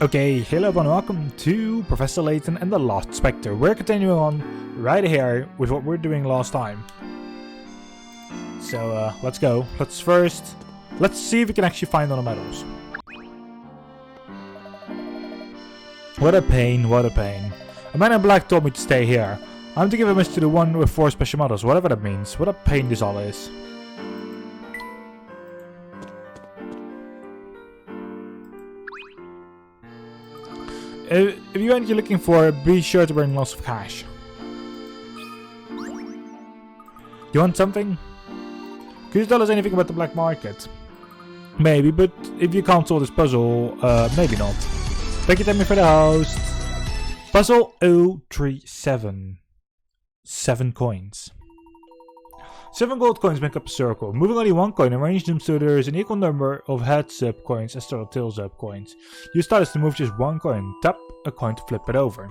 Okay, hello everyone, welcome to Professor Layton and the Lost Specter. We're continuing on right here with what we were doing last time. So let's go. Let's see if we can actually find all the medals. What a pain, what a pain. A man in black told me to stay here. I'm to give a message to the one with 4 special medals, whatever that means. What a pain this all is. If you aren't looking for, be sure to bring lots of cash. You want something? Could you tell us anything about the black market? Maybe, but if you can't solve this puzzle, maybe not. Thank you, Tammy, for the host. Puzzle 037. 7 coins. 7 gold coins make up a circle. Moving only 1 coin, arrange them so there is an equal number of heads up coins as there are tails up coins. Use stylus to move just 1 coin. Tap a coin to flip it over.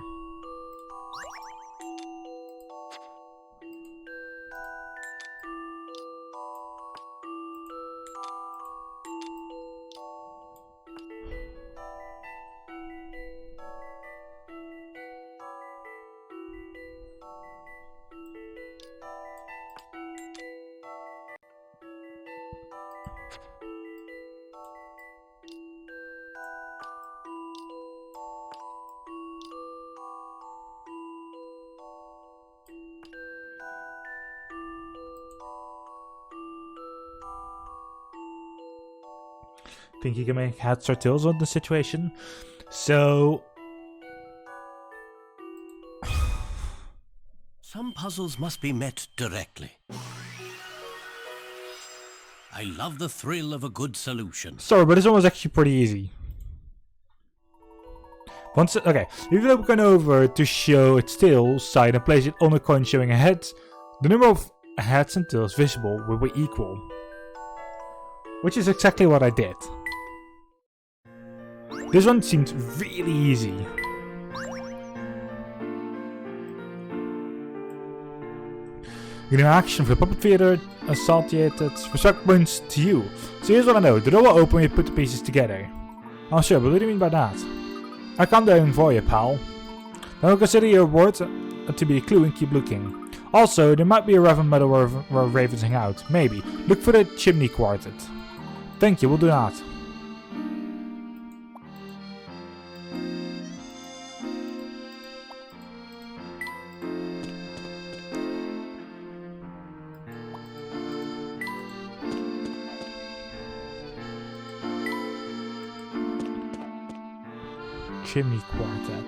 Think you can make heads or tails on the situation? So... Some puzzles must be met directly. I love the thrill of a good solution. Sorry, but this one was actually pretty easy. Okay, if you look over to show its tail side and place it on a coin showing a head, the number of heads and tails visible will be equal. Which is exactly what I did. This one seemed really easy. You know, action for the puppet theater associated respect points to you. So here's what I know. The door will open when you put the pieces together. Oh sure, but what do you mean by that? I can't do anything for you, pal. Then I'll consider your word to be a clue and keep looking. Also, there might be a raven meadow where ravens hang out. Maybe. Look for the chimney quartet. Thank you, we'll do that. Chimney quartet.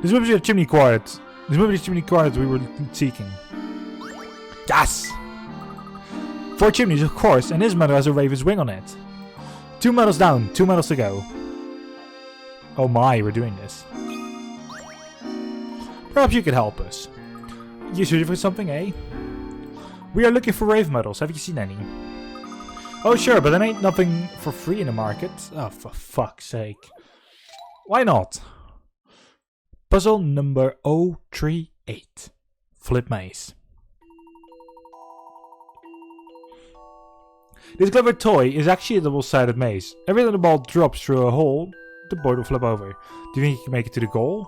This must be a chimney quartet. This must be the chimney quartet we were seeking. Yes! 4 chimneys, of course, and this medal has a raven's wing on it. 2 medals down, 2 medals to go. Oh my, we're doing this. Perhaps you could help us. You searching for something, eh? We are looking for rave medals. Have you seen any? Oh sure, but there ain't nothing for free in the market. Oh, for fuck's sake. Why not? Puzzle number 038. Flip maze. This clever toy is actually a double-sided maze. Every time the ball drops through a hole, the board will flip over. Do you think you can make it to the goal?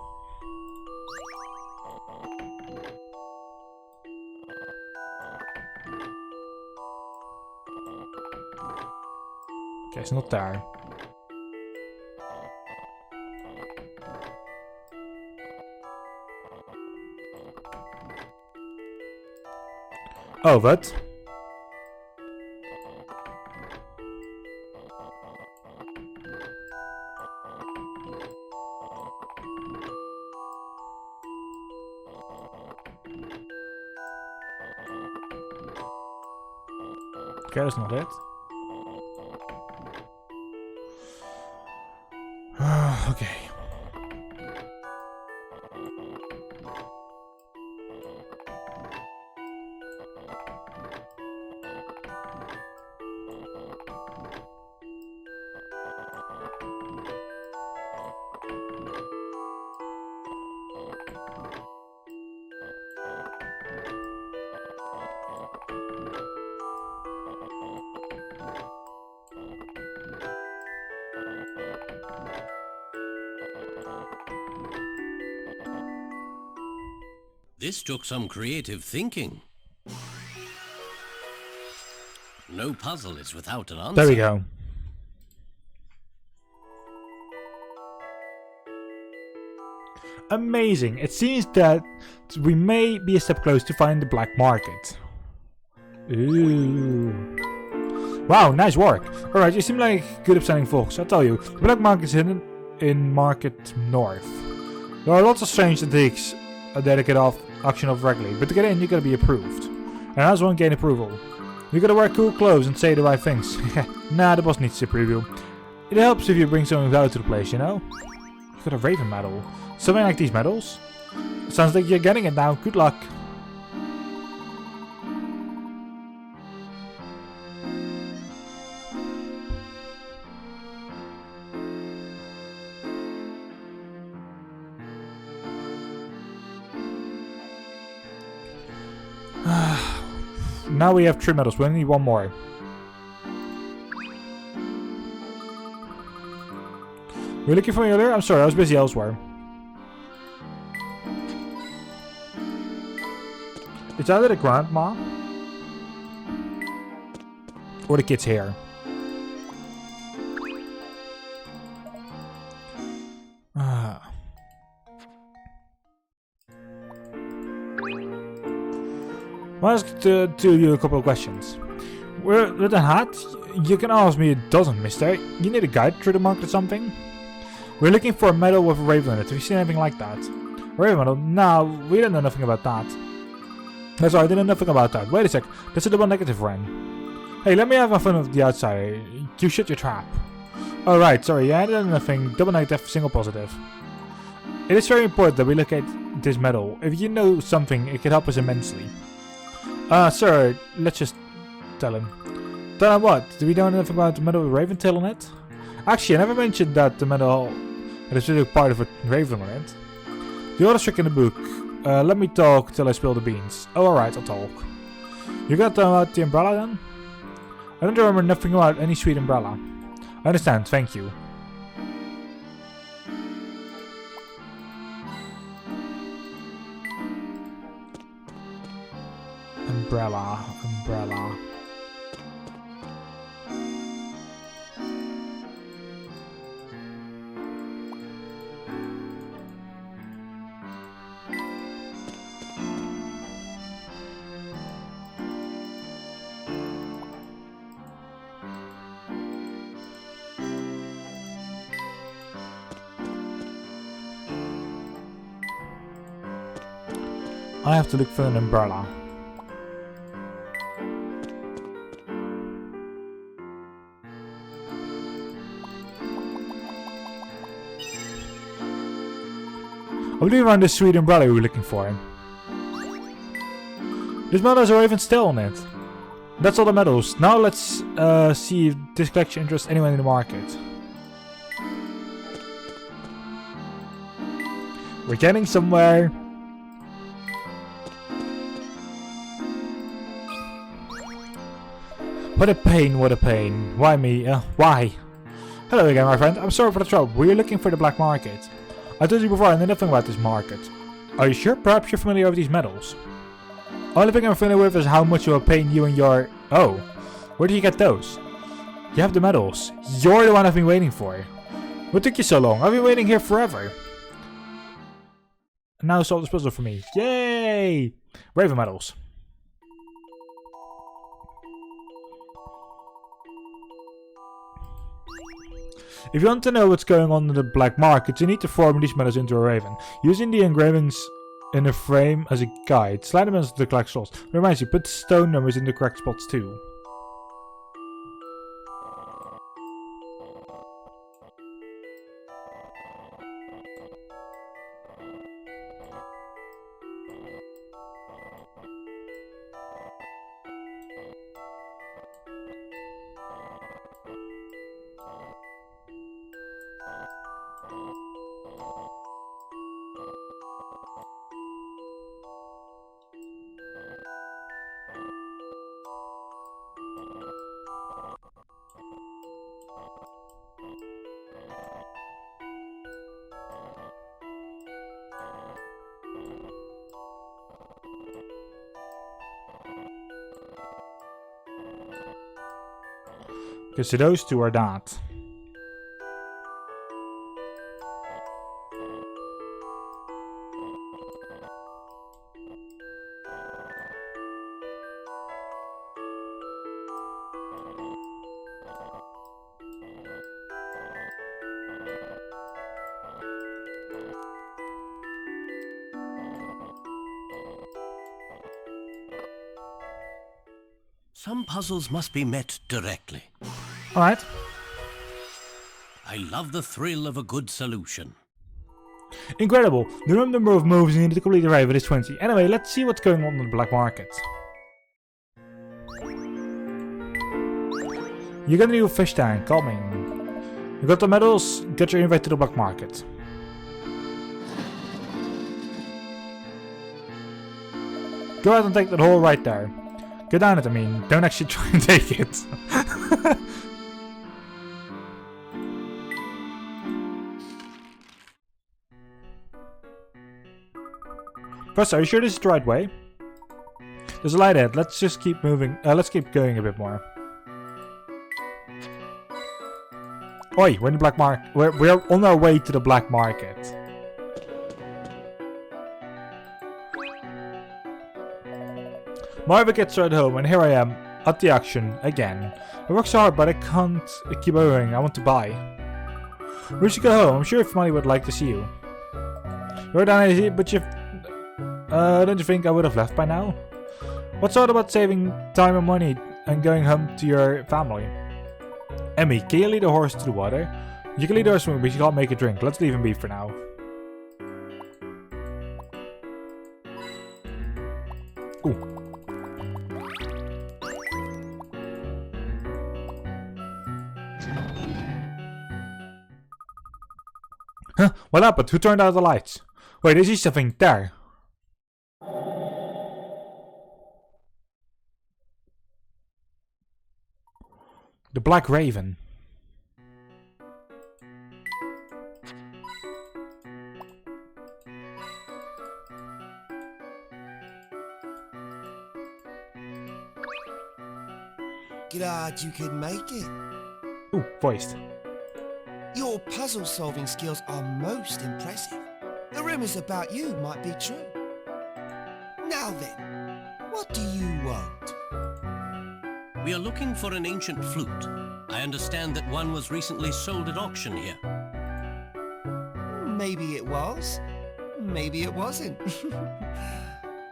Okay, it's not there. Oh, what? Okay, that's not it. Okay. This took some creative thinking. No puzzle is without an answer. There we go. Amazing. It seems that we may be a step close to finding the black market. Ooh. Wow, nice work. Alright, you seem like good upstanding folks. I'll tell you, the black market is hidden in Market North. There are lots of strange antiques that get off auction off regularly, but to get in you gotta be approved. And how's one gain approval? You gotta wear cool clothes and say the right things. Nah, the boss needs to approve you. It helps if you bring something value to the place, you know? You got a raven medal. Something like these medals? Sounds like you're getting it now. Good luck. Now we have 3 medals. We only need 1 more. We're looking for me earlier? I'm sorry, I was busy elsewhere. It's either the grandma or the kid's hair. I'll ask you a couple of questions. With a hat, you can ask me a dozen, mister. You need a guide through the market or something? We're looking for a medal with a raven in it. Have you seen anything like that? A raven medal? No, we don't know nothing about that. That's right, I didn't know nothing about that. Wait a sec, that's a double negative, Ren. Hey, let me have fun of the outside. You shut your trap. Oh right, sorry, yeah, I didn't know nothing. Double negative, single positive. It is very important that we look at this medal. If you know something, it could help us immensely. Sir, let's just tell him. Tell him what? Do we know anything about the medal with Raven tail on it? Actually, I never mentioned that the medal is really part of a raven on it. The other trick in the book. Let me talk till I spill the beans. Oh, alright, I'll talk. You got about the umbrella then? I don't remember nothing about any sweet umbrella. I understand, thank you. Umbrella, umbrella. I have to look for an umbrella. I believe around this sweet umbrella we were looking for. This medal has a raven still on it. That's all the medals. Now let's see if this collection interests anyone in the market. We're getting somewhere. What a pain, what a pain. Why me? Why? Hello again, my friend. I'm sorry for the trouble. We're looking for the black market. I told you before I know nothing about this market. Are you sure? Perhaps you're familiar with these medals. Only thing I'm familiar with is how much of a pain you and your... Oh, where did you get those? You have the medals. You're the one I've been waiting for. What took you so long? I've been waiting here forever. And now solve this puzzle for me. Yay! Raven medals. If you want to know what's going on in the black market, you need to form these medals into a raven. Using the engravings in a frame as a guide, slide them into the correct slots. Reminds you, put stone numbers in the correct spots too. Because those two are that. Some puzzles must be met directly. Alright. I love the thrill of a good solution. Incredible. The number of moves needed to complete the raven is 20. Anyway, let's see what's going on the black market. You got a new fish tank coming. You got the medals, get your invite to the black market. Go out and take that hole right there. Go down it, I mean. Don't actually try and take it. First, are you sure this is the right way? There's a light ahead. Let's just keep moving. Let's keep going a bit more. Oi, we're in the black market. We're on our way to the black market. Marva gets right home, and here I am at the action again. I work so hard, but I can't keep going. I want to buy. We should go home. I'm sure if money would like to see you. You're down easy, but you don't you think I would have left by now? What's all about saving time and money and going home to your family? Emmy, can you lead a horse to the water? You can lead a horse swimming, but you can't make a drink. Let's leave him be for now. Ooh. Huh? What happened? Who turned out the lights? Wait, is something there? The Black Raven. Glad you could make it. Ooh, voiced. Your puzzle-solving skills are most impressive. The rumors about you might be true. Now then, what do you want? We are looking for an ancient flute. I understand that one was recently sold at auction here. Maybe it was. Maybe it wasn't.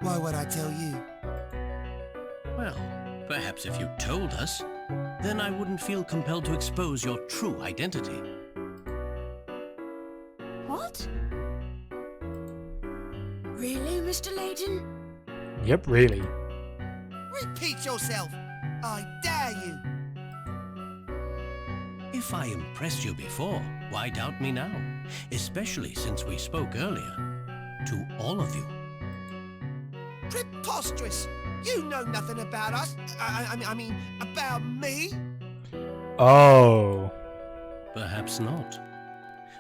Why would I tell you? Well, perhaps if you told us, then I wouldn't feel compelled to expose your true identity. What? Really, Mr. Layton? Yep, really. Repeat yourself! I dare you! If I impressed you before, why doubt me now? Especially since we spoke earlier. To all of you. Preposterous! You know nothing about us. I mean, about me. Oh. Perhaps not.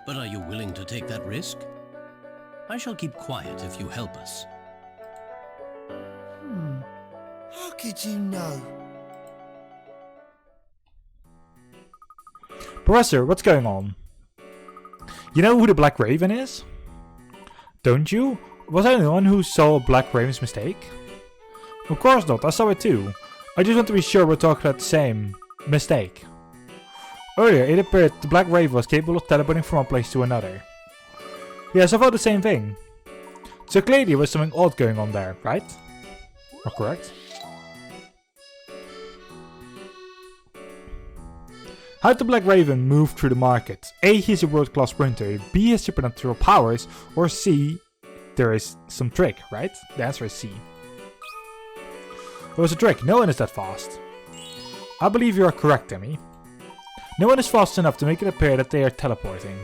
But are you willing to take that risk? I shall keep quiet if you help us. How could you know? Professor, what's going on? You know who the Black Raven is? Don't you? Was I the one who saw Black Raven's mistake? Of course not, I saw it too. I just want to be sure we're talking about the same mistake. Earlier, it appeared the Black Raven was capable of teleporting from one place to another. Yes, I thought the same thing. So clearly there was something odd going on there, right? Or correct? How did the Black Raven move through the market? A, he's a world-class sprinter, B, he has supernatural powers, or C, there is some trick, right? The answer is C. There was a trick, no one is that fast. I believe you are correct, Emmy. No one is fast enough to make it appear that they are teleporting.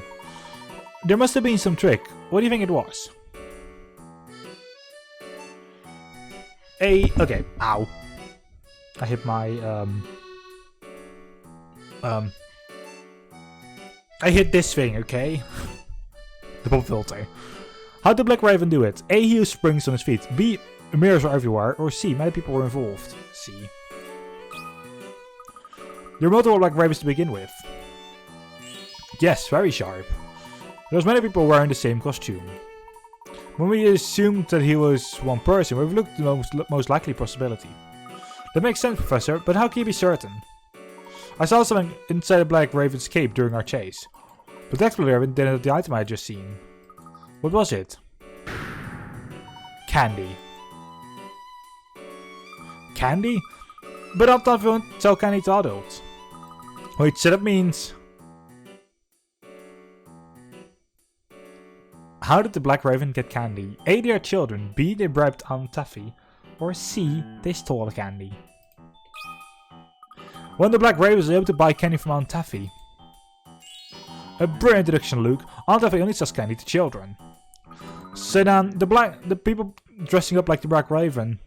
There must have been some trick. What do you think it was? Okay, ow. I hit my, I hit this thing, okay? The pop filter. How did Black Raven do it? A, he used springs on his feet. B, mirrors are everywhere. Or C, many people were involved. C. There are multiple Black Ravens to begin with. Yes, very sharp. There's many people wearing the same costume. When we assumed that he was one person, we've looked at the most likely possibility. That makes sense, Professor, but how can you be certain? I saw something inside the Black Raven's cape during our chase. But the explorer didn't have the item I had just seen. What was it? Candy. Candy? But I thought we won't sell candy to adults. Wait, so that means... How did the Black Raven get candy? A, they are children, B, they bribed Aunt Taffy, or C, they stole the candy. When the Black Raven was able to buy candy from Aunt Taffy. A brilliant introduction, Luke. Aunt Taffy only sells candy to children. So then, the people dressing up like the Black Raven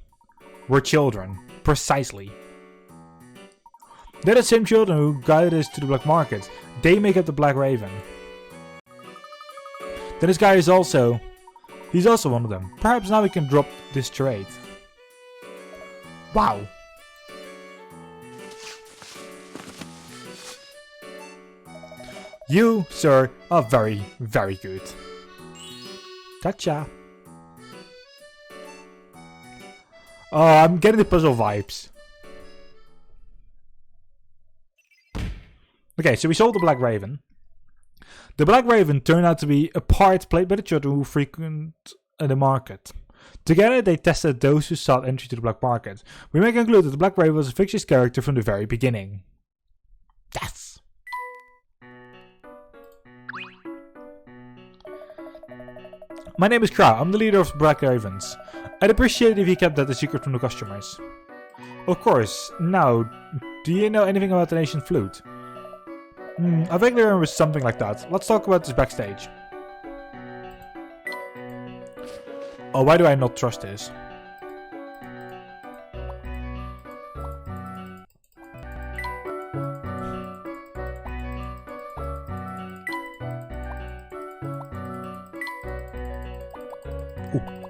were children. Precisely. They're the same children who guided us to the black market. They make up the Black Raven. Then this guy is also... He's also one of them. Perhaps now we can drop this trade. Wow. You, sir, are very, very good. Gotcha. Oh, I'm getting the puzzle vibes. Okay, so we sold the Black Raven. The Black Raven turned out to be a part played by the children who frequent the market. Together, they tested those who sought entry to the black market. We may conclude that the Black Raven was a fictitious character from the very beginning. Yes! My name is Crow. I'm the leader of the Black Ravens. I'd appreciate it if you kept that a secret from the customers. Of course. Now, do you know anything about the Nation Flute? I vaguely remember something like that. Let's talk about this backstage. Oh, why do I not trust this? Ooh.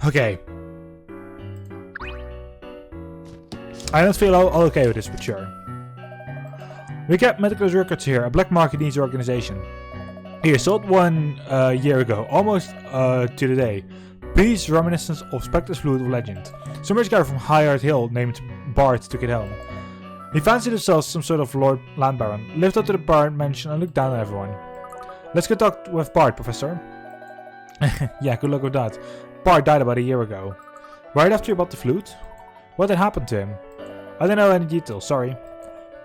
Okay. I don't feel all okay with this, but sure. We kept medical records here. A black market needs your organization. Here, sold one year ago, almost to the day. Piece reminiscence of Specter's Flute of Legend. Some rich guy from Highard Hill named Bart took it home. He fancied himself some sort of land baron, lived up to the Bart mansion and looked down on everyone. Let's go talk with Bart, Professor. Yeah, good luck with that. Bart died about a year ago. Right after you bought the flute? What had happened to him? I don't know any details, sorry.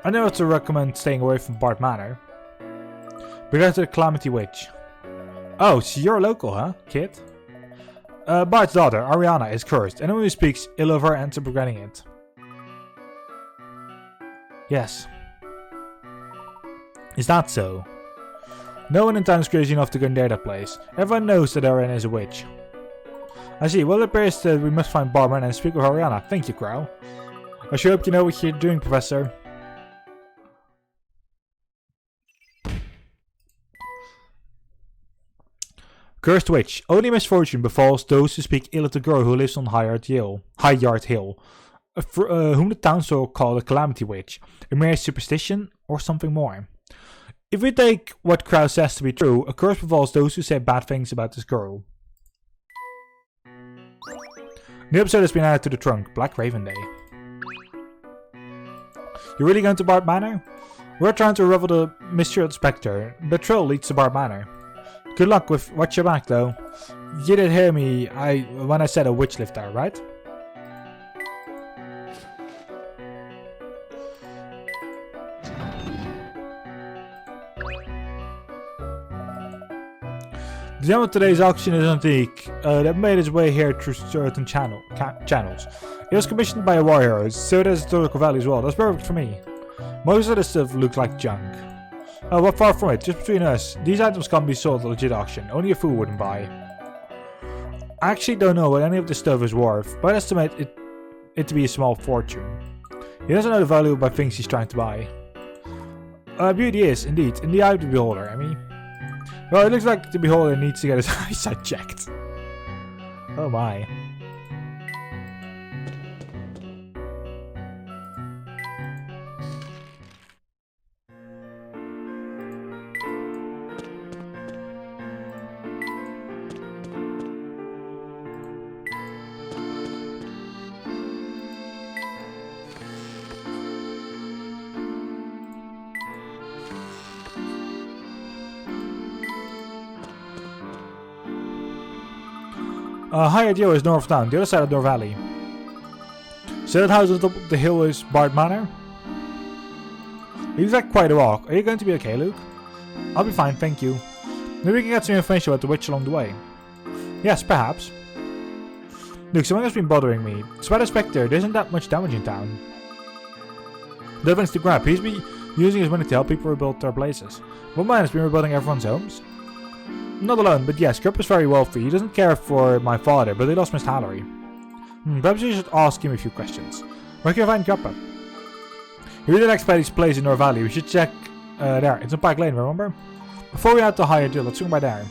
I know to recommend staying away from Bart Manor. We got to the Calamity Witch. Oh, so you're a local, huh, kid? Bart's daughter, Ariana, is cursed. Anyone who speaks ill of her ends up regretting it. Yes. Is that so? No one in town is crazy enough to go near that place. Everyone knows that Ariana is a witch. I see. Well, it appears that we must find Barman and speak with Ariana. Thank you, Crow. I sure hope you know what you're doing, Professor. Cursed Witch. Only misfortune befalls those who speak ill of the girl who lives on Highard Hill, whom the townsfolk call the Calamity Witch. A mere superstition or something more. If we take what Crow says to be true, a curse befalls those who say bad things about this girl. New episode has been added to the trunk. Black Raven Day. You really going to Bart Manor? We're trying to unravel the mystery of the Specter. The troll leads to Bart Manor. Good luck with watch your back though. You did hear me when I said a witch lived there, right? The gem of today's auction is antique that made its way here through certain channels. It was commissioned by a warrior, so there's historical value as well. That's perfect for me. Most of this stuff looks like junk. Oh, what far from it? Just between us. These items can't be sold at a legit auction. Only a fool wouldn't buy. I actually don't know what any of this stuff is worth, but I estimate it to be a small fortune. He doesn't know the value of the things he's trying to buy. Beauty is, indeed, in the eye of the beholder, I mean. Well, it looks like the beholder needs to get his eyesight checked. Oh my. High Ideal is north of town, the other side of Door Valley. So that house on top of the hill is Bard Manor. It looks like quite a walk. Are you going to be okay, Luke? I'll be fine, thank you. Maybe we can get some information about the witch along the way. Yes, perhaps. Luke, someone has been bothering me. Spider Specter, there isn't that much damage in town. Devon's to grab. He's been using his money to help people rebuild their places. One man has been rebuilding everyone's homes. Not alone, but yes, Grip is very wealthy. He doesn't care for my father, but he lost Miss Hallory. Perhaps you should ask him a few questions. Where can you find Grappa? He really likes Paddy's place in North Valley. We should check there. It's on Pike Lane, remember? Before we head to Higher Deal, let's swing by there.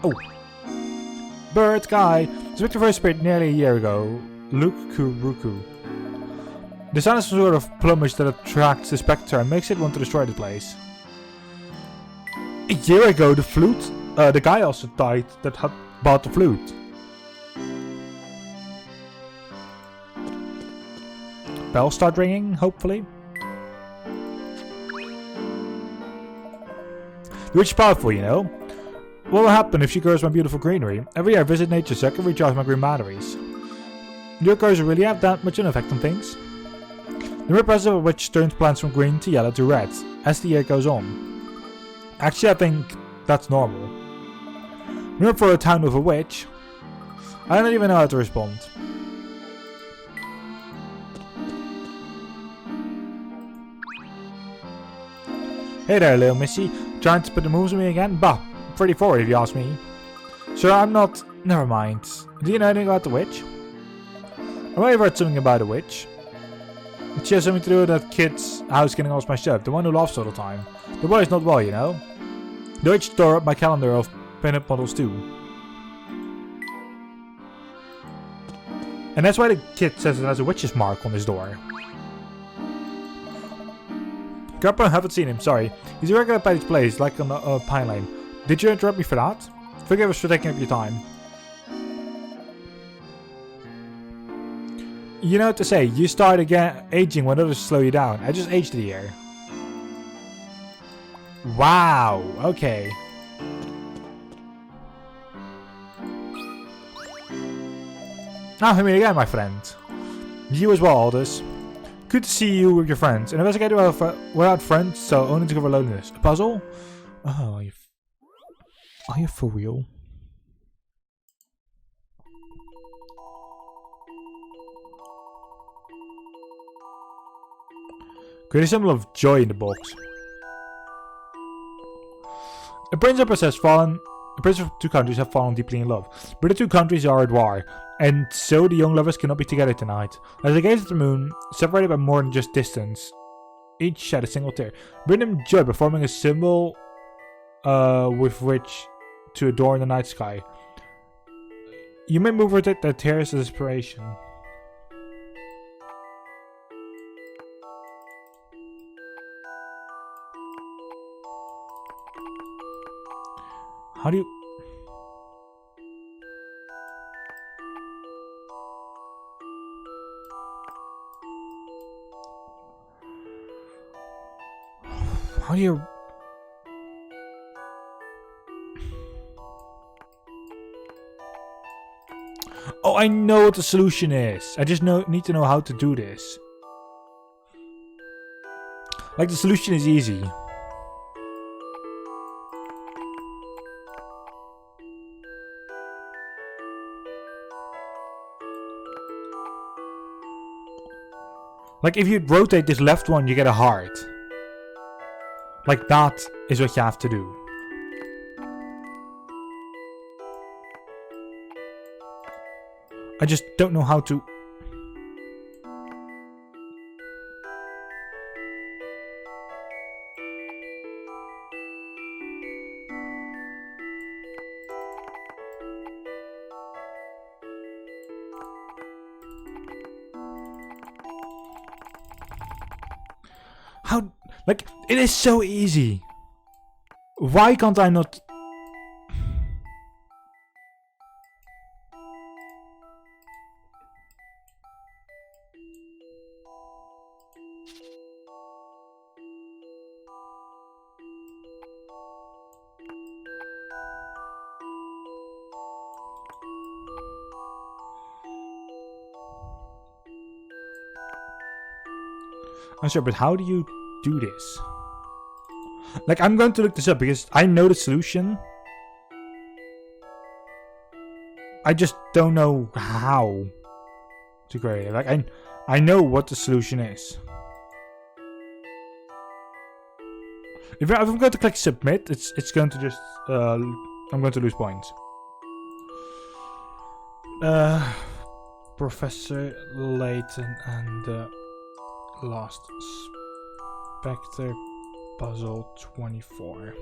Oh. Bird guy. Specter first appeared nearly a year ago. Luke Kuruku. The sound is some sort of plumage that attracts the Spectre and makes it want to destroy the place. A year ago, the flute, the guy also died that had bought the flute. Bells start ringing, hopefully. The witch is powerful, you know. What will happen if she grows my beautiful greenery? Every year I visit nature so I can recharge my green batteries. Do your girls really have that much an effect on things? The mere presence of a witch turns plants from green to yellow to red as the year goes on. Actually, I think that's normal. Remember, for a town with a witch, I don't even know how to respond. Hey there, little missy. Trying to put the moves on me again? Bah, pretty forward if you ask me. Sure, I'm not. Never mind. Do you know anything about the witch? I might have heard something about a witch. She has something to do with that kid's house getting all smashed up. The one who laughs all the time. The boy is not well, you know. The witch tore up my calendar of pin-up models too. And that's why the kid says it has a witch's mark on his door. Grandpa, I haven't seen him, sorry. He's a regular at Paddy's place, like on Pine Lane. Did you interrupt me for that? Forgive us for taking up your time. You know what to say, you start again aging when others slow you down. I just aged a year. Wow, okay. Now hear me again, my friend. You as well, Aldous. Good to see you with your friends. An investigator without friends, so only to cover loneliness. A puzzle? Oh, are you for real? Create a symbol of joy in the box. A prince and princess fallen. The prince of two countries have fallen deeply in love, but the two countries are at war, and so the young lovers cannot be together tonight. As they gaze at the moon, separated by more than just distance, each shed a single tear. Bring them joy by forming a symbol with which to adorn the night sky. You may move with it their tears as inspiration. How do you... How do you... Oh, I know what the solution is. I just need to know how to do this. Like, the solution is easy. Like, if you rotate this left one, you get a heart. Like, that is what you have to do. I just don't know how to... Like, it is so easy. Why can't I not... I'm sorry, but how do you do this? Like, I'm going to look this up because I know the solution. I just don't know how to create it. Like, I know what the solution is. If I'm going to click submit, it's going to just I'm going to lose points. Professor Layton and the Lost Specter Puzzle 24.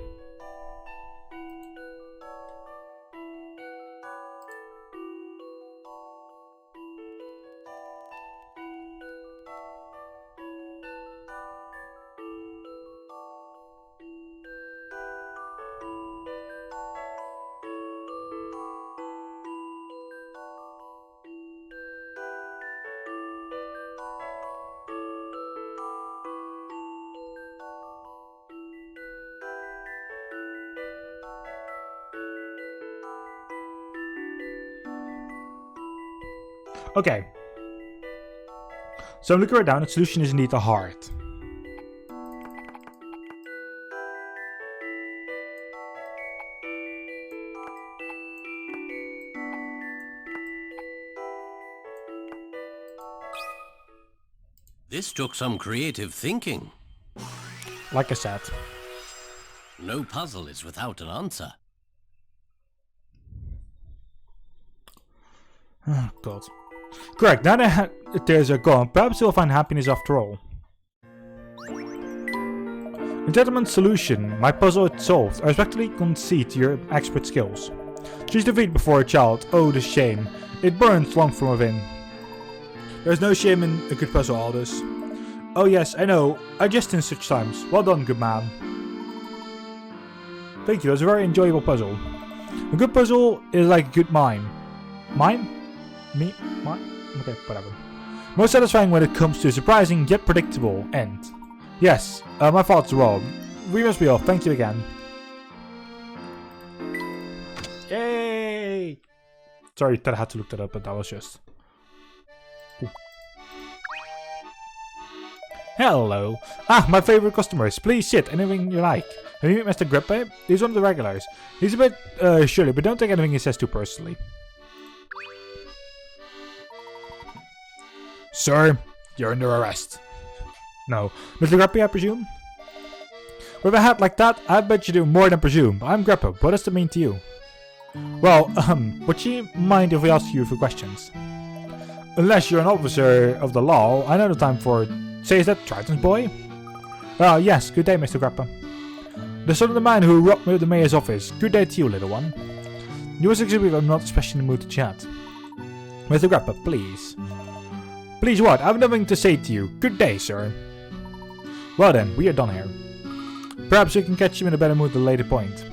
Okay. So I'm looking right down. The solution is indeed a heart. This took some creative thinking. Like I said. No puzzle is without an answer. Oh, God. Correct. Now that there's a gone, perhaps you'll find happiness after all. A gentleman's solution. My puzzle is solved. I respectfully concede to your expert skills. She's defeated before a child. Oh, the shame. It burns long from within. There's no shame in a good puzzle, Aldous. Oh yes, I know. I jest in such times. Well done, good man. Thank you. It was a very enjoyable puzzle. A good puzzle is like a good mime. Mime? Me? Mime? Okay, whatever. Most satisfying when it comes to a surprising yet predictable end. Yes, my thoughts are wrong. We must be off. Thank you again. Yay! Sorry that I had to look that up, but that was just... Ooh. Hello. Ah, my favorite customers. Please sit. Anything you like. Have you met Mr. Grippe? He's one of the regulars. He's a bit surly, but don't take anything he says too personally. Sir, you're under arrest. No. Mr. Grippe, I presume? With a hat like that, I bet you do more than presume. I'm Grippe. What does that mean to you? Well, would you mind if we ask you a few questions? Unless you're an officer of the law, I know the time for... Say, is that Triton's boy? Yes. Good day, Mr. Grippe. The son of the man who robbed me at the mayor's office. Good day to you, little one. You must excuse me if I'm not especially in the mood to chat. Mr. Grippe, please. Please what? I have nothing to say to you. Good day, sir. Well then, we are done here. Perhaps we can catch him in a better mood at a later point.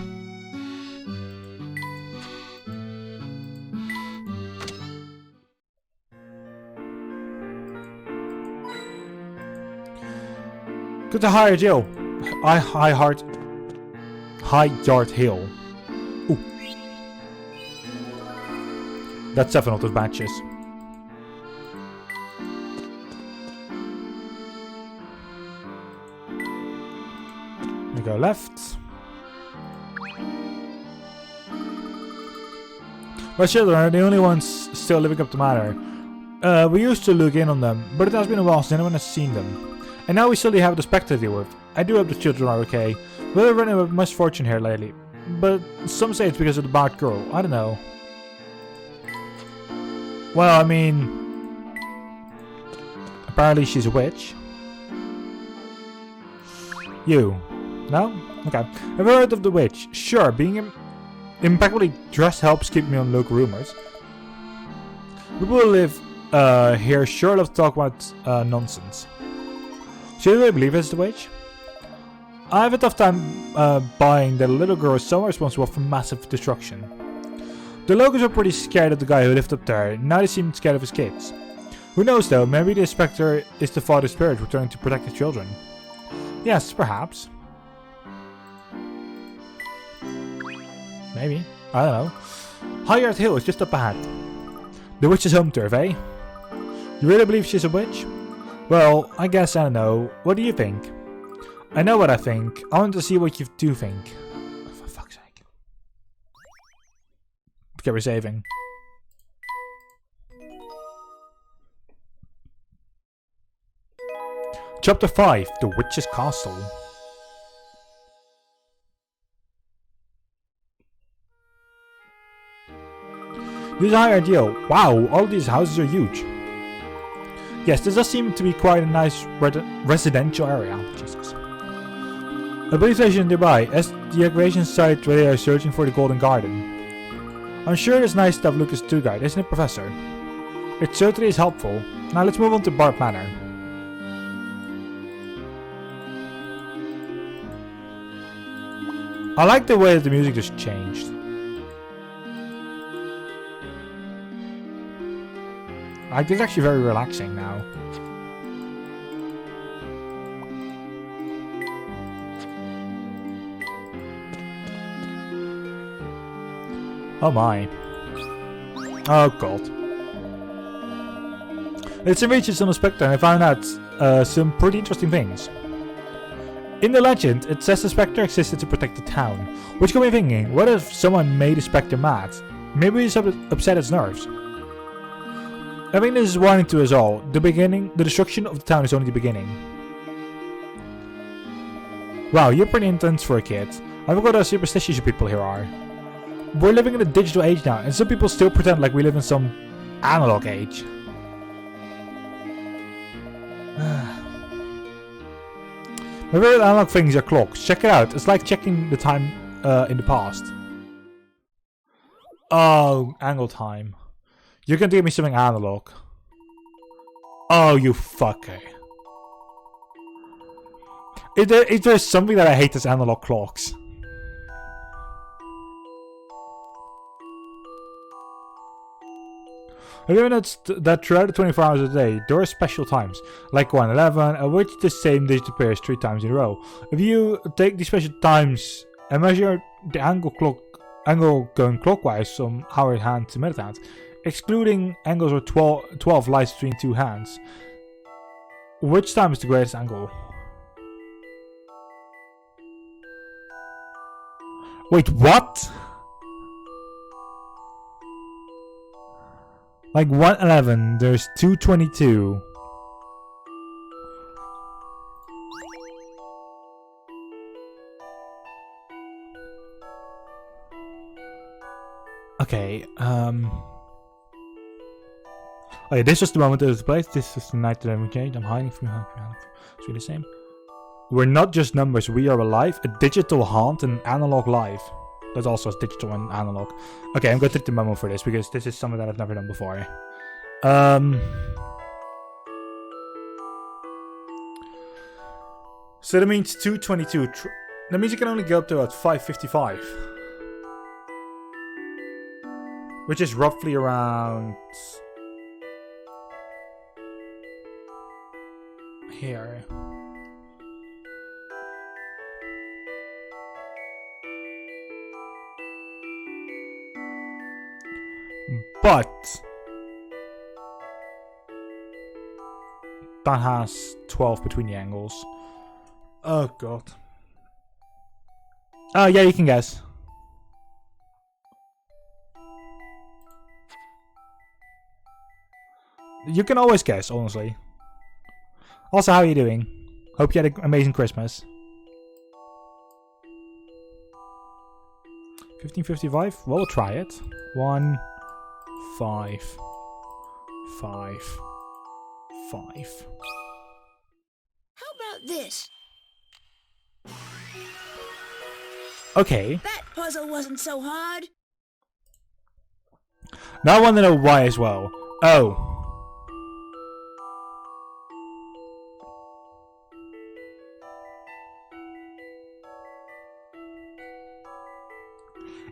Go to Higher Jail. High Yard Hill. Ooh. That's 7 of those matches. We go left. My children are the only ones still living up to matter. We used to look in on them, but it has been a while since anyone has seen them. And now we still have the Specter to deal with. I do hope the children are okay. We're running with misfortune here lately. But some say it's because of the bad girl. I don't know. Well, I mean... Apparently she's a witch. You. No? Okay. I've heard of the witch. Sure, being impeccably dressed helps keep me on local rumors. People who live here sure love to talk about nonsense. So do I believe it's the witch? I have a tough time buying that a little girl is somehow responsible for massive destruction. The locals were pretty scared of the guy who lived up there. Now they seem scared of his kids. Who knows though, maybe the Specter is the father spirit returning to protect his children. Yes, perhaps. Maybe. I don't know. Higher Hill is just up ahead. The witch's home turf, eh? You really believe she's a witch? Well, I guess I don't know. What do you think? I know what I think. I want to see what you do think. Oh, for fuck's sake. Okay, we're saving. Chapter 5, The Witch's Castle. This is a high ideal. Wow, all these houses are huge. Yes, this does seem to be quite a nice residential area. Jesus. A police station nearby as the excavation site where they are searching for the Golden Garden. I'm sure it's nice to have Lucas tour guide, isn't it, Professor? It certainly is helpful. Now let's move on to Bart Manor. I like the way that the music just changed. Like, this is actually very relaxing now. Oh my. Oh god. It's some research on the Specter and I found out some pretty interesting things. In the legend, it says the Specter existed to protect the town, which got me thinking, what if someone made the Specter mad? Maybe he's upset its nerves. I think this is warning to us all. The destruction of the town is only the beginning. Wow, you're pretty intense for a kid. I forgot how superstitious people here are. We're living in a digital age now, and some people still pretend like we live in some analog age. My favorite analog things are clocks. Check it out. It's like checking the time in the past. Oh, angle time. You're gonna give me something analog. Oh, you fucker. If there's something that I hate, it's analog clocks. Have you ever noticed that throughout the 24 hours of the day, there are special times, like 1:11, at which the same digit appears 3 times in a row. If you take these special times and measure the angle going clockwise from hour hand to minute hand, excluding angles where 12 lies between 2 hands, which time is the greatest angle? Wait, what? Like 1:11, there's 2:22. Okay, okay, this was the moment of the place. This is the night that I'm changed. I'm hiding from you. It's really the same. We're not just numbers, we are alive. A digital haunt and an analog life. That's also digital and analog. Okay, I'm going to take the memo for this because this is something that I've never done before. So that means 2:22. That means you can only go up to about 5:55. Which is roughly around here. But that has 12 between the angles. Oh god. Oh yeah, you can guess. You can always guess, honestly. Also, how are you doing? Hope you had an amazing Christmas. 15:55? Well, we'll try it. 1, 5, 5, 5. How about this? Okay. That puzzle wasn't so hard. Now I want to know why as well. Oh.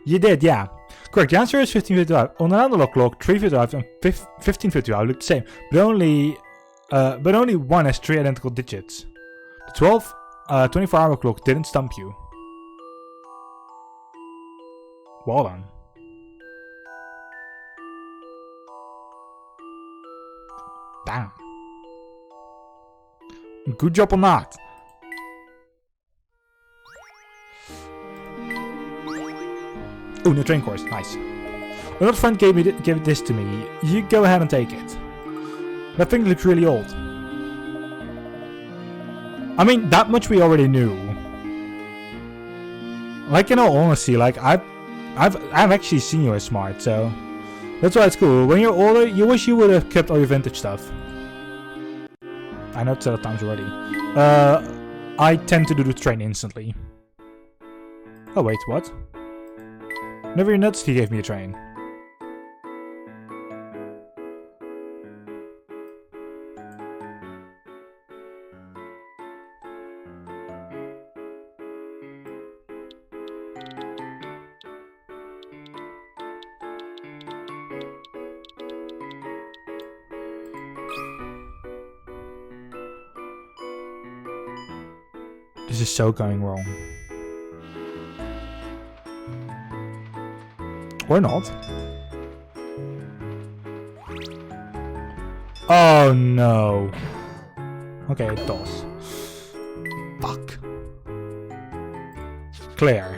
You did, yeah. Correct, the answer is 1555. On an analog clock, 355 and 1555 look the same, but only one has 3 identical digits. The 24-hour clock didn't stump you. Well done. Damn. Good job on that. Oh, no train course. Nice. Another friend gave this to me. You go ahead and take it. That thing looks really old. I mean, that much we already knew. Like, in all honesty, like, I've actually seen you as smart, so that's why it's cool. When you're older, you wish you would have kept all your vintage stuff. I know it's a lot of times already. I tend to do the train instantly. Oh wait, what? Never noticed he gave me a train. This is so going wrong. Or not. Oh no. Okay, it does. Fuck. Clear.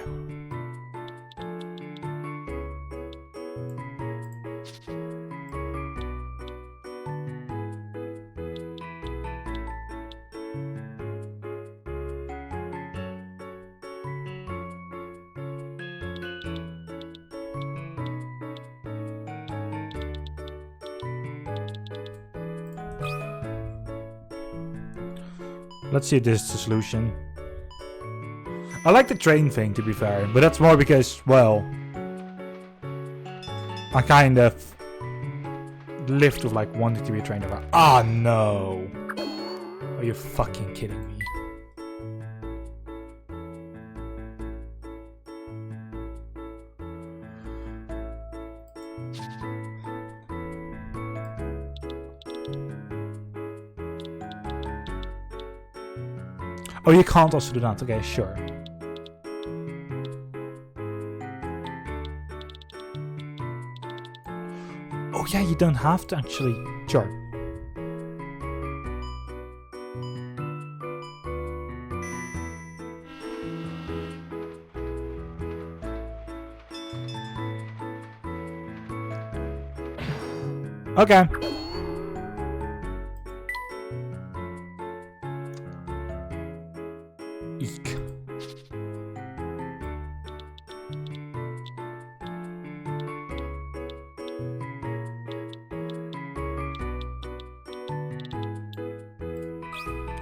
Let's see if this is the solution. I like the train thing, to be fair, but that's more because, well, I kind of lived with like wanting to be a train driver. Ah, no! Are you fucking kidding me? Oh, you can't also do that. Okay, sure. Oh yeah, you don't have to actually. Sure. Okay. Eek.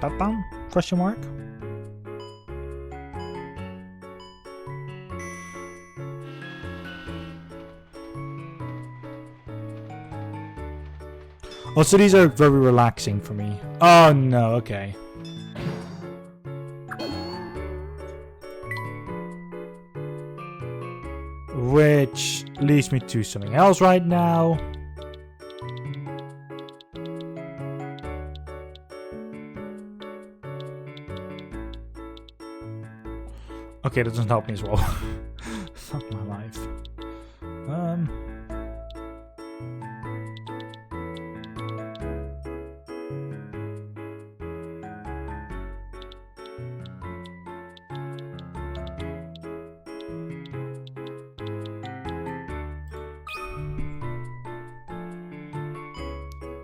That down? Question mark? Oh, so these are very relaxing for me. Oh no, okay. Which leads me to something else right now. Okay, that doesn't help me as well. Fuck my life.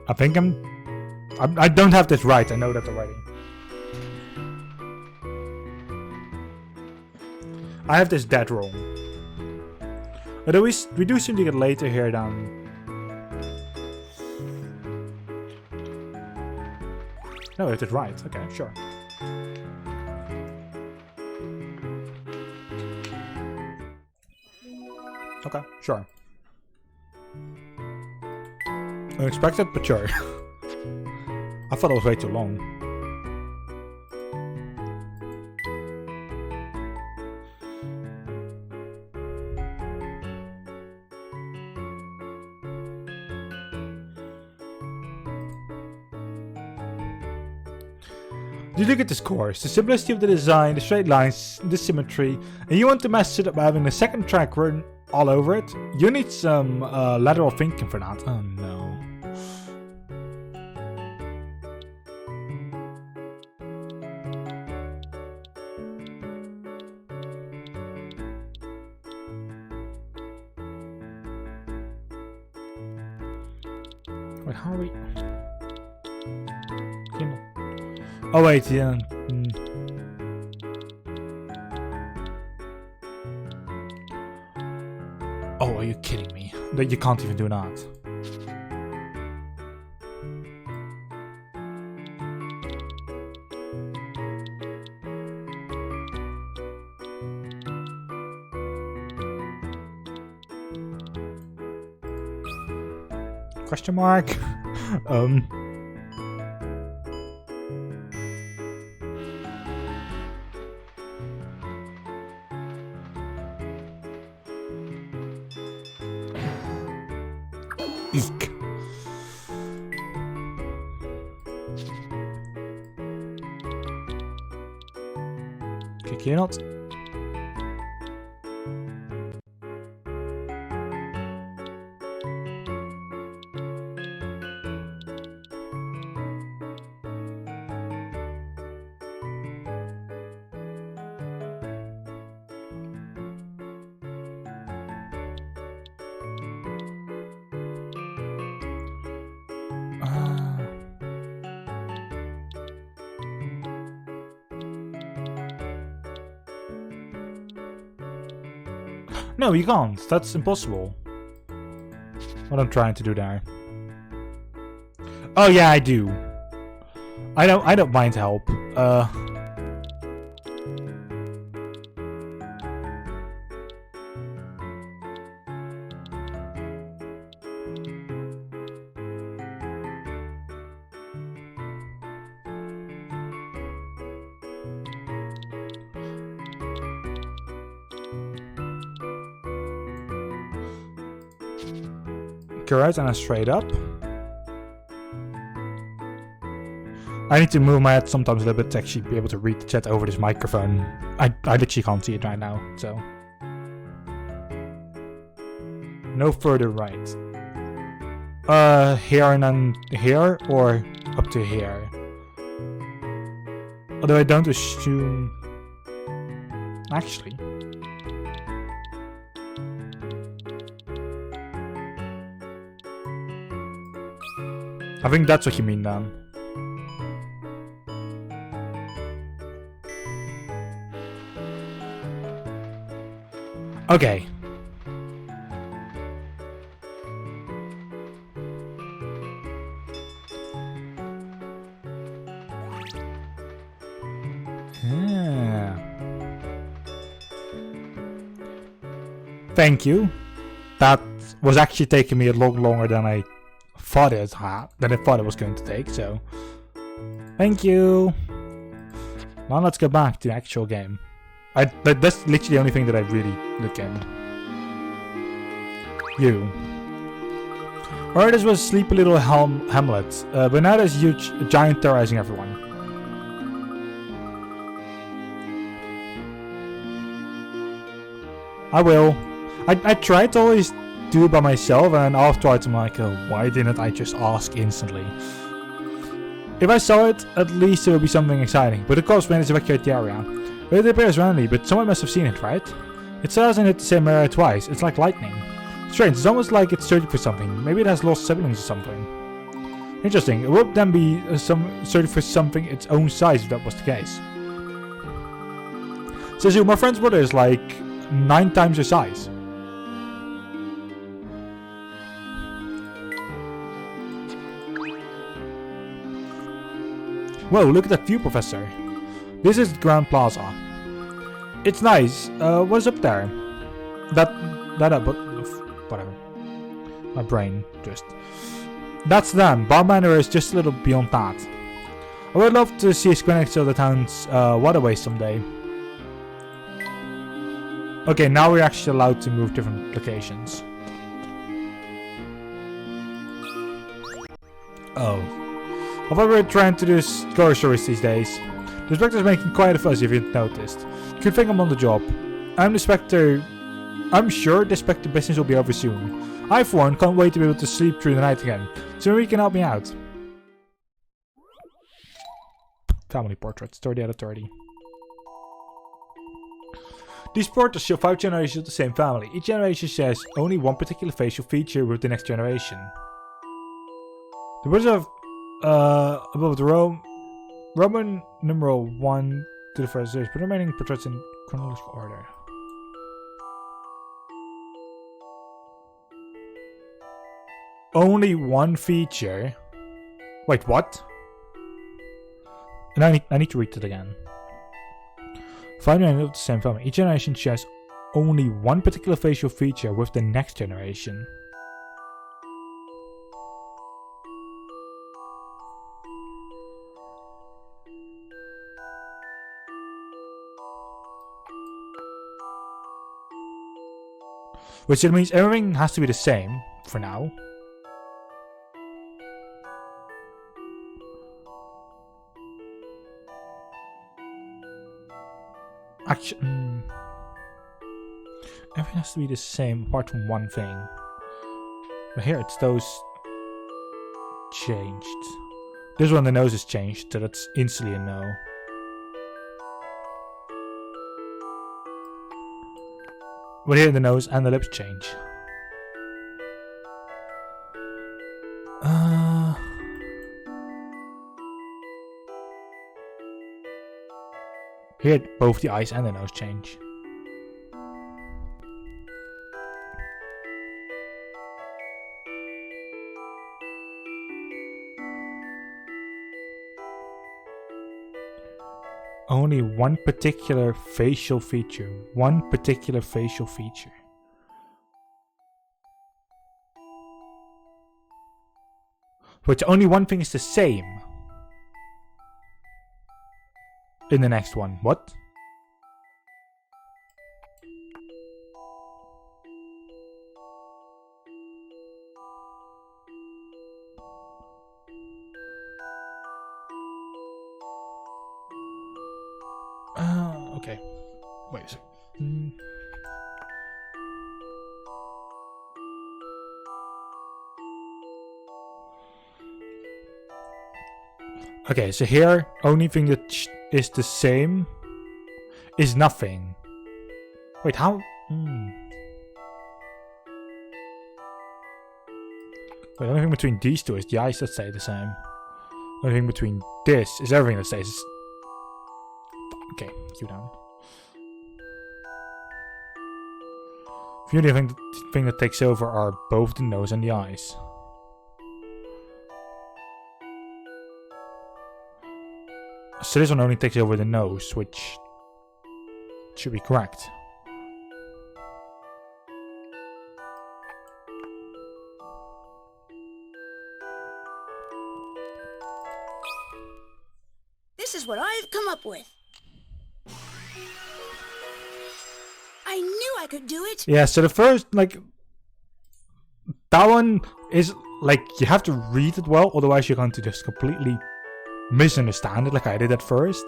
I think I don't have this right, I know that already. I have this dead wrong. Although we do seem to get later here than... No, it is right. Okay, sure. Okay, sure. Unexpected, but sure. I thought it was way too long. You look at this course, the simplicity of the design, the straight lines, the symmetry, and you want to mess it up by having a second track written all over it? You need some lateral thinking for that. Oh no. Wait, how are we? Oh wait, yeah. Oh, are you kidding me? That you can't even do that. Question mark? Eek. Kick you not. No, you can't. That's impossible. What I'm trying to do there. Oh yeah, I do. I don't mind help. Correct, and straight up. I need to move my head sometimes a little bit to actually be able to read the chat over this microphone. I literally can't see it right now, so. No further right. Here and then here, or up to here. Although I don't assume... Actually... I think that's what you mean then. Okay. Yeah. Thank you. That was actually taking me a lot longer than I thought it was going to take, so thank you. Now let's go back to the actual game. That's literally the only thing that I really look in. You. Or this was Sleepy Little Hamlet, but now there's a giant terrorizing everyone. I will. I tried to always do it by myself, and afterwards I'm like, oh, why didn't I just ask instantly? If I saw it, at least it would be something exciting, but of course when it's evacuate the area. It appears randomly, but someone must have seen it, right? It doesn't hit the same area twice, it's like lightning. Strange, it's almost like it's searching for something. Maybe it has lost siblings or something. Interesting, it would then be searching for something its own size if that was the case. Says you, my friend's brother is like 9 times your size. Whoa, look at that view, Professor. This is Grand Plaza. It's nice. What's up there? But whatever. My brain just. That's them. Bar Manor is just a little beyond that. I would love to see a square next to the town's waterway someday. Okay, now we're actually allowed to move different locations. Oh. I thought we were trying to do groceries these days. The Specter is making quite a fuss if you've noticed. Good thing I'm on the job. I'm sure the Specter business will be over soon. I, for one, can't wait to be able to sleep through the night again. So maybe you can help me out. Family portraits, 30 out of 30. These portraits show 5 generations of the same family. Each generation shares only one particular facial feature with the next generation. The words of above the Roman numeral 1 to the first series, but the remaining portraits in chronological order. Only one feature. Wait, what? And I need to read it again. 5 generations of the same family. Each generation shares only one particular facial feature with the next generation. Which means everything has to be the same for now. Actually, everything has to be the same apart from one thing. But here it's those changed. This one, the nose is changed, so that's instantly a no. But here the nose and the lips change. Here both the eyes and the nose change. Only one particular facial feature. One particular facial feature. Which only one thing is the same. In the next one. What? Okay. Wait a second. Okay, so here, only thing that is the same is nothing. Wait, how? Wait, the only thing between these two is the eyes that stay the same. The only thing between this is everything that stays. Okay, you down. The only thing that takes over are both the nose and the eyes. So this one only takes over the nose, which should be correct. This is what I've come up with. I knew I could do it. Yeah, so the first, like, that one is, like, you have to read it well, otherwise you're going to just completely misunderstand it like I did at first.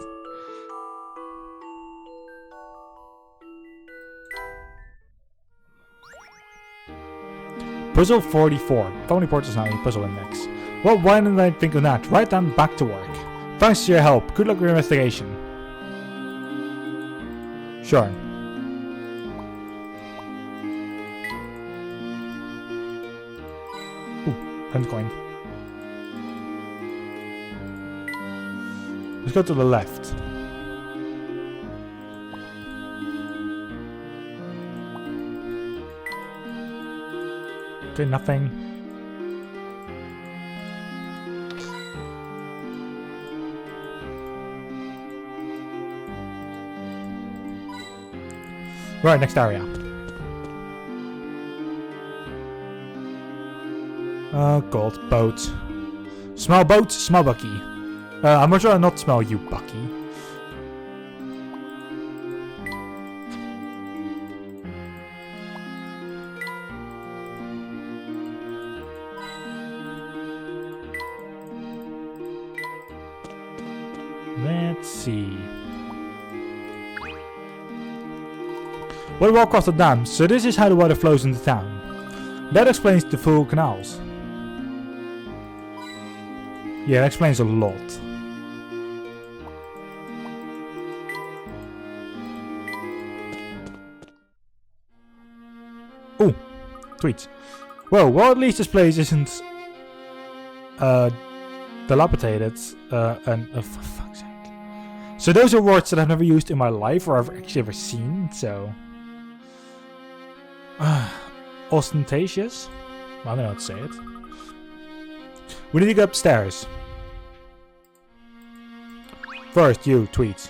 Puzzle 44. Family portraits now in puzzle index. Well, why didn't I think of that? Right then, back to work. Thanks for your help. Good luck with your investigation. Sure. Ooh, hand coin. Let's go to the left. Okay, nothing. Right, next area. Gold boat. Smell boat, smell Bucky. I'm much rather not smell you, Bucky. Let's see. Water walk across the dam. So this is how the water flows into town. That explains the full canals. Yeah, that explains a lot. Oh, tweets. Well, at least this place isn't dilapidated. For fuck's sake. So those are words that I've never used in my life or I've actually ever seen. So ostentatious. I don't know how to say it. We need to go upstairs. First, you tweets.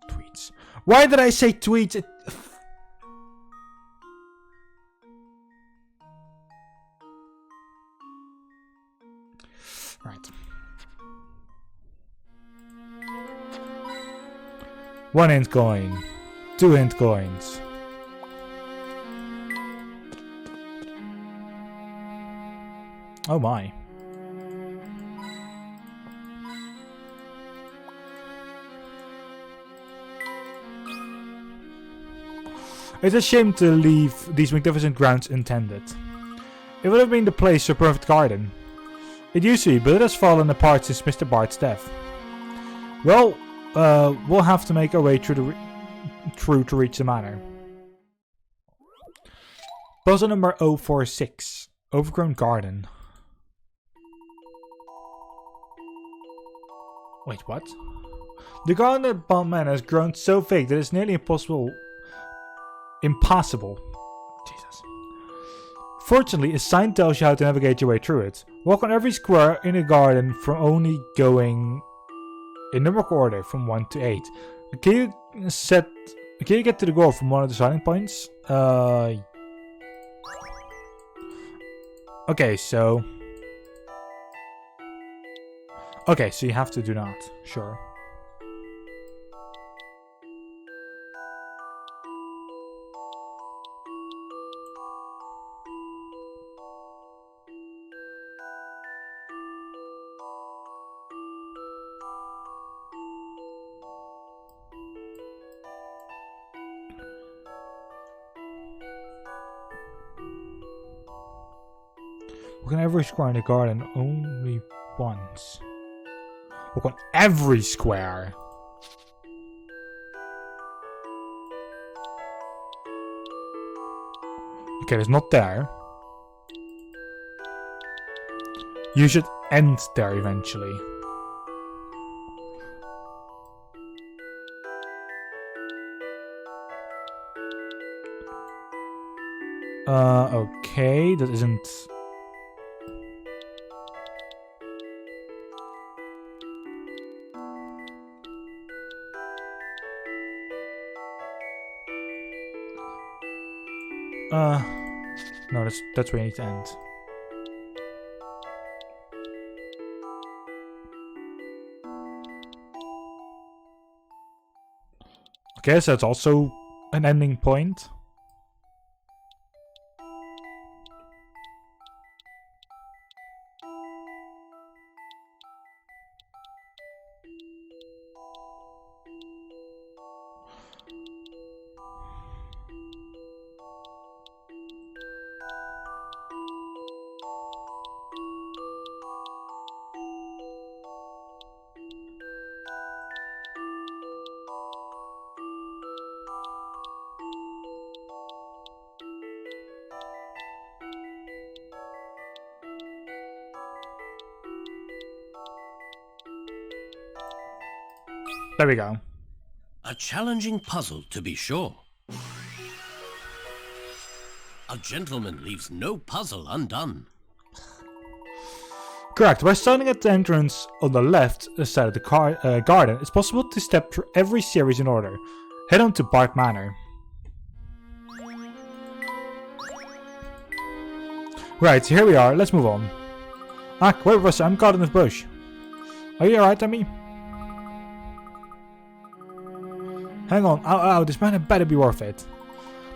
Tweets. Why did I say tweets? Right. One hint coin. 2 hint coins. Oh my. It's a shame to leave these magnificent grounds untended. It would have been the place for a perfect garden. It used to be, but it has fallen apart since Mr. Bart's death. Well, we'll have to make our way through to reach the manor. Puzzle number 046. Overgrown garden. Wait, what? The garden at Bond Manor has grown so big that it's nearly impossible. Jesus. Fortunately, a sign tells you how to navigate your way through it. Walk on every square in the garden from only going in numerical order from 1 to 8. Can you get to the goal from one of the starting points? Okay, so you have to do that. Sure. Walk on every square in the garden only once. Walk on every square. Okay, it's not there. You should end there eventually. Okay, that isn't... No, that's where you need to end. Okay, so that's also an ending point. There we go. A challenging puzzle, to be sure. A gentleman leaves no puzzle undone. Correct. By starting at the entrance on the left side of the garden, it's possible to step through every series in order. Head on to Bart Manor. Right, so here we are. Let's move on. Wait, Russell, I'm caught in this bush. Are you alright, Tommy? Hang on. Ow, this man had better be worth it.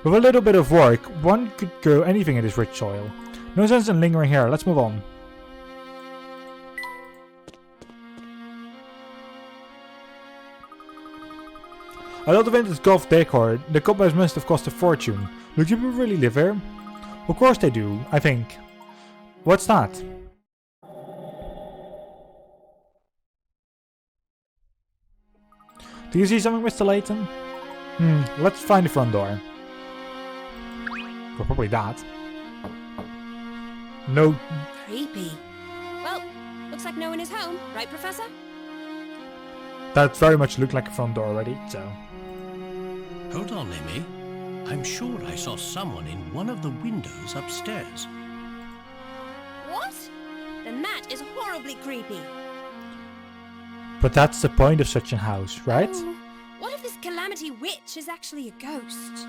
With a little bit of work, one could grow anything in this rich soil. No sense in lingering here. Let's move on. A lot of vintage golf decor. The cobwebs must have cost a fortune. Do people really live here? Of course they do, I think. What's that? Do you see something, Mr. Layton? Let's find the front door. Or probably that. No. Creepy. Well, looks like no one is home, right, Professor? That very much looked like a front door already, so. Hold on, Emmy. I'm sure I saw someone in one of the windows upstairs. What? Then that is horribly creepy. But that's the point of such a house, right? Oh, what if this calamity witch is actually a ghost?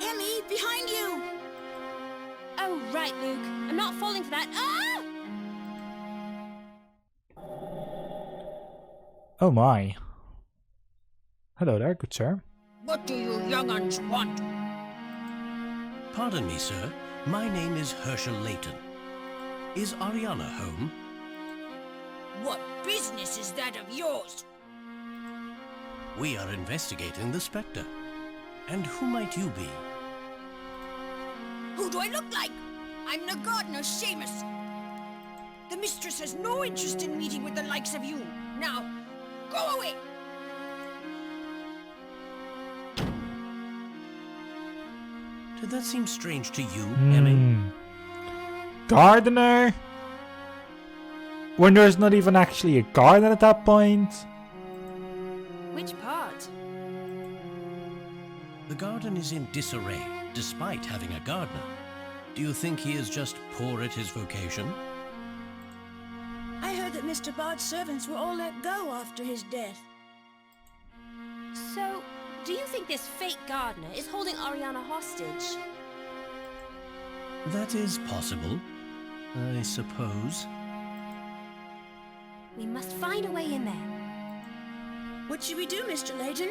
Emmy, behind you! Oh, right, Luke. I'm not falling for that. Ah! Oh my. Hello there, good sir. What do you young-uns want? Pardon me, sir. My name is Herschel Layton. Is Ariana home? What business is that of yours? We are investigating the Specter. And who might you be? Who do I look like? I'm the gardener, Seamus. The mistress has no interest in meeting with the likes of you. Now, go away! Did that seem strange to you, Emmy? Gardener? When there's not even actually a garden at that point? Which part? The garden is in disarray, despite having a gardener. Do you think he is just poor at his vocation? I heard that Mr. Bard's servants were all let go after his death. So, do you think this fake gardener is holding Ariana hostage? That is possible, I suppose. We must find a way in there. What should we do, Mr. Layton?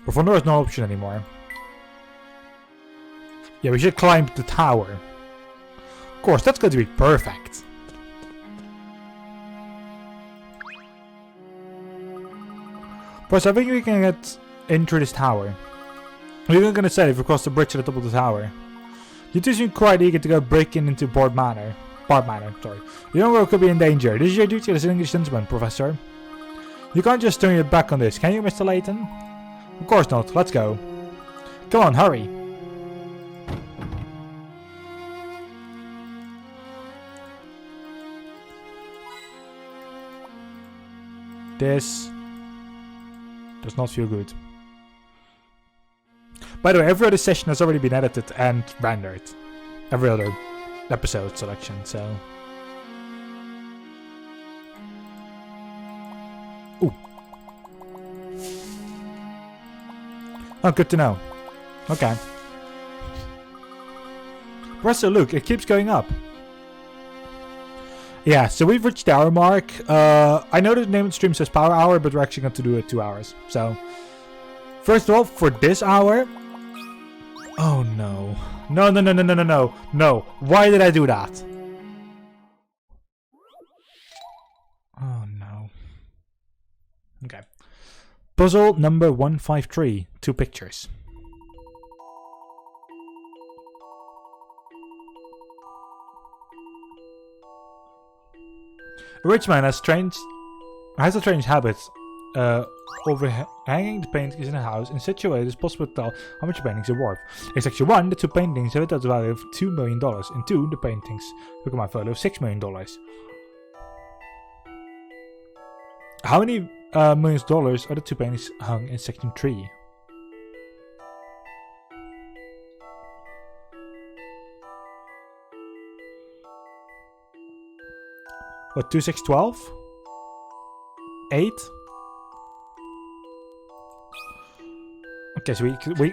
But for now, there's no option anymore. Yeah, we should climb the tower. Of course, that's going to be perfect. Plus, I think we can get into this tower. We're even going to say if we cross the bridge at the top of the tower. You two seem quite eager to go breaking into Bard Manor, sorry. You know where it could be in danger. This is your duty as an English gentleman, Professor. You can't just turn your back on this, can you, Mr. Layton? Of course not. Let's go. Come on, hurry. This does not feel good. By the way, every other session has already been edited and rendered. Every other episode selection, so... Ooh. Oh, good to know. Okay. Professor, look, it keeps going up. Yeah, so we've reached the hour mark. I know the name of the stream says power hour, but we're actually going to do it 2 hours. So, first of all, for this hour... Oh no. No, no, no, no, no, no, no. No. Why did I do that? Oh no. Okay. Puzzle number 153. 2 pictures. A rich man has a strange habit overhanging the paintings in a house in such a way that it's possible to tell how much paintings are worth. In section 1, the 2 paintings have a total value of $2 million. In 2, the paintings look at my photo of $6 million. How many millions of dollars are the 2 paintings hung in section 3? What, 2, 6, 12? 8? Okay, so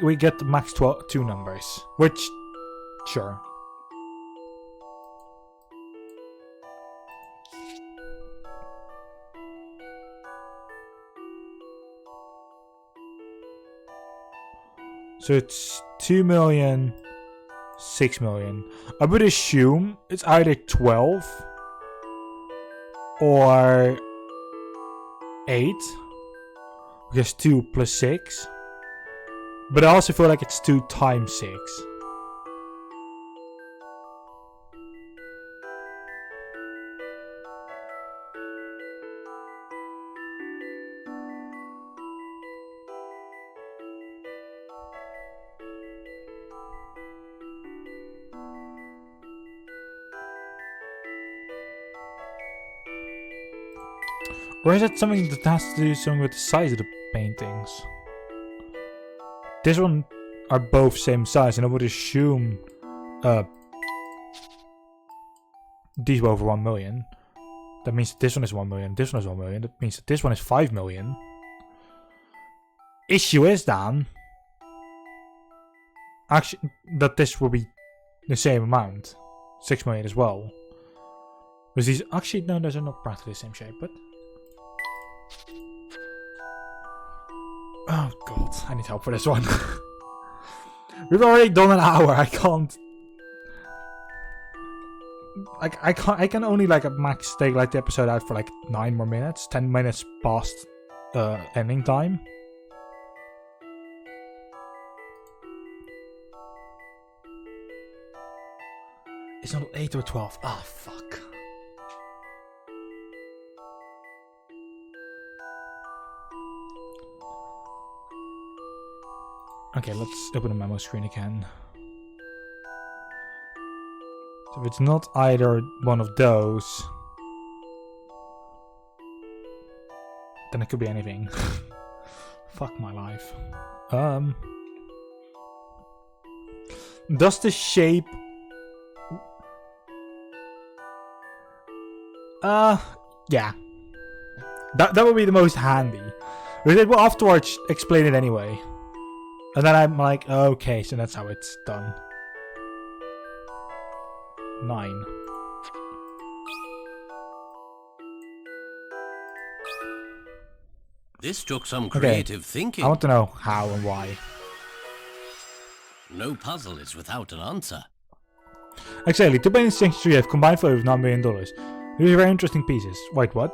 we get the max 2 numbers, which, sure. So it's 2 million 6 million. I would assume it's either 12 or 8. Because 2 plus 6. But I also feel like it's 2 times 6. Or is it something that has to do something with the size of the paintings? This one are both same size, and I would assume these both are 1 million. That means this one is 1 million, this one is 1 million. That means that this one is 5 million. Issue is then actually that this will be the same amount, 6 million as well. Because these actually no, those are not practically the same shape, but. Oh god, I need help for this one. We've already done an hour. I can't. Like I can only like at max take like the episode out for like 9 more minutes, 10 minutes past ending time. It's not 8 or 12. Ah, fuck. Okay, let's open the memo screen again. So if it's not either one of those, then it could be anything. Fuck my life. Does the shape... yeah. That would be the most handy. But it will afterwards explain it anyway. And then I'm like, okay, so that's how it's done. 9. This took some creative thinking. I want to know how and why. No puzzle is without an answer. Exactly, 2 billion signatures have combined for over $9 million. These are very interesting pieces. Wait, what?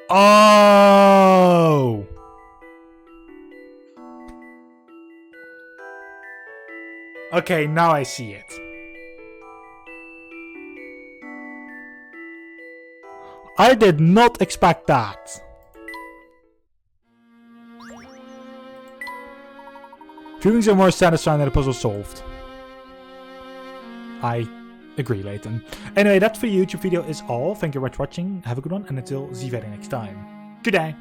Oh! Okay, now I see it. I did not expect that. Feelings are more satisfying than the puzzle solved. I agree, Layton. Anyway, that for the YouTube video is all. Thank you very much for watching. Have a good one, and until the very next time. Good day.